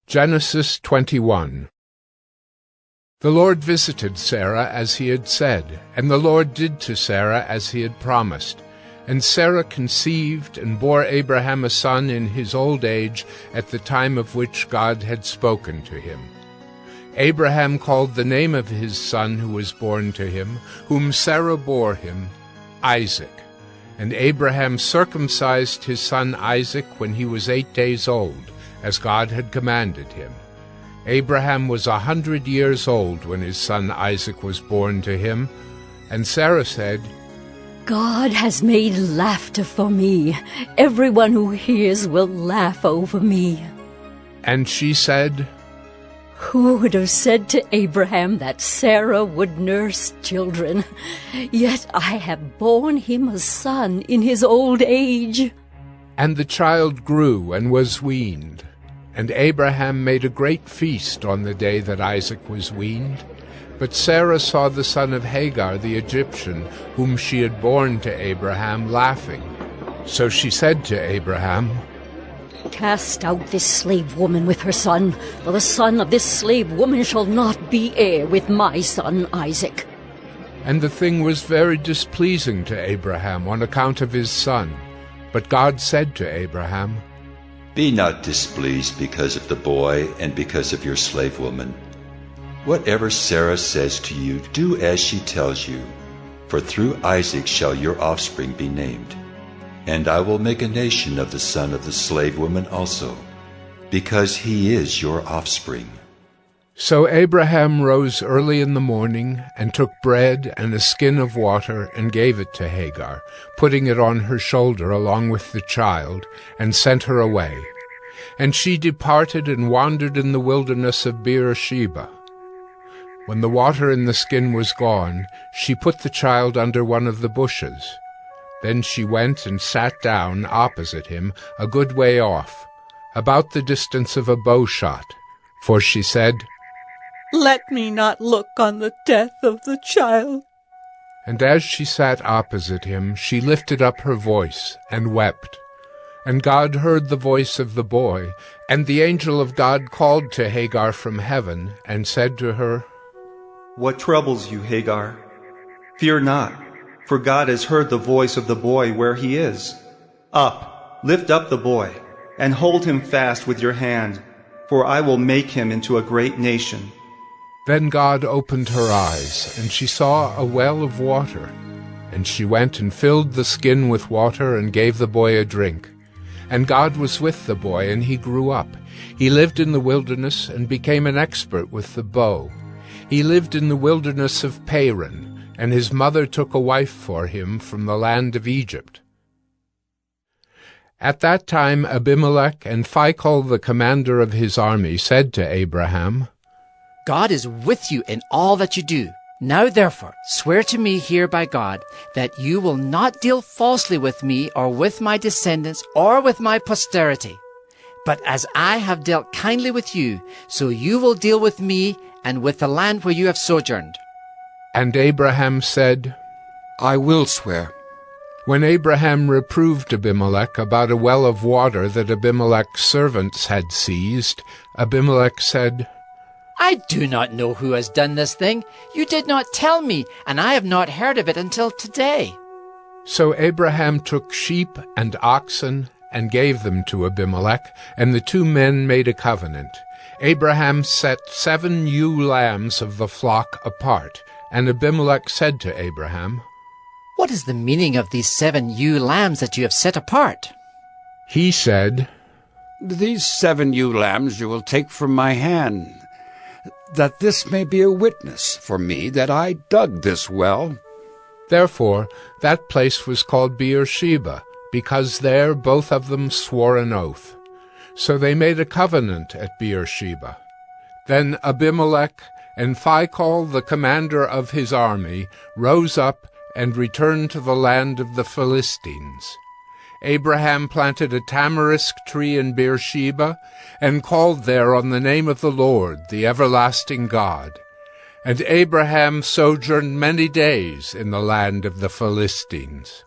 Genesis 21. The Lord visited Sarah as he had said, and the Lord did to Sarah as he had promised. And Sarah conceived and bore Abraham a son in his old age at the time of which God had spoken to him. Abraham called the name of his son who was born to him, whom Sarah bore him, Isaac. And Abraham circumcised his son Isaac when he was 8 days old, as God had commanded him. Abraham was 100 years old when his son Isaac was born to him. And Sarah said, God has made laughter for me. Everyone who hears will laugh over me. And she said, Who would have said to Abraham that Sarah would nurse children? Yet I have borne him a son in his old age. And the child grew and was weaned. And Abraham made a great feast on the day that Isaac was weaned. But Sarah saw the son of Hagar the Egyptian, whom she had borne to Abraham, laughing. So she said to Abraham, Cast out this slave woman with her son, for the son of this slave woman shall not be heir with my son Isaac. And the thing was very displeasing to Abraham on account of his son. But God said to Abraham, Be not displeased because of the boy and because of your slave woman. Whatever Sarah says to you, do as she tells you, for through Isaac shall your offspring be named. And I will make a nation of the son of the slave woman also, because he is your offspring. So Abraham rose early in the morning, and took bread and a skin of water, and gave it to Hagar, putting it on her shoulder along with the child, and sent her away. And she departed and wandered in the wilderness of Beersheba. When the water in the skin was gone, she put the child under one of the bushes. Then she went and sat down opposite him, a good way off, about the distance of a bow shot. For she said, Let me not look on the death of the child. And as she sat opposite him, she lifted up her voice and wept. And God heard the voice of the boy, and the angel of God called to Hagar from heaven, and said to her, What troubles you, Hagar? Fear not, for God has heard the voice of the boy where he is. Up, lift up the boy, and hold him fast with your hand, for I will make him into a great nation. Then God opened her eyes, and she saw a well of water. And she went and filled the skin with water, and gave the boy a drink. And God was with the boy, and he grew up. He lived in the wilderness, and became an expert with the bow. He lived in the wilderness of Paran, and his mother took a wife for him from the land of Egypt. At that time Abimelek and Phicol the commander of his army said to Abraham, God is with you in all that you do. Now therefore swear to me here by God that you will not deal falsely with me or with my descendants or with my posterity. But as I have dealt kindly with you, so you will deal with me and with the land where you have sojourned. And Abraham said, I will swear. When Abraham reproved Abimelek about a well of water that Abimelek's servants had seized, Abimelek said, I do not know who has done this thing. You did not tell me, and I have not heard of it until today. So Abraham took sheep and oxen and gave them to Abimelek, and the two men made a covenant. Abraham set 7 ewe lambs of the flock apart, and Abimelek said to Abraham, What is the meaning of these 7 ewe lambs that you have set apart? He said, These 7 ewe lambs you will take from my hand, that this may be a witness for me that I dug this well. Therefore that place was called Beersheba, because there both of them swore an oath. So they made a covenant at Beersheba. Then Abimelek and Phicol the commander of his army rose up and returned to the land of the Philistines. Abraham planted a tamarisk tree in Beersheba, and called there on the name of the Lord, the everlasting God. And Abraham sojourned many days in the land of the Philistines.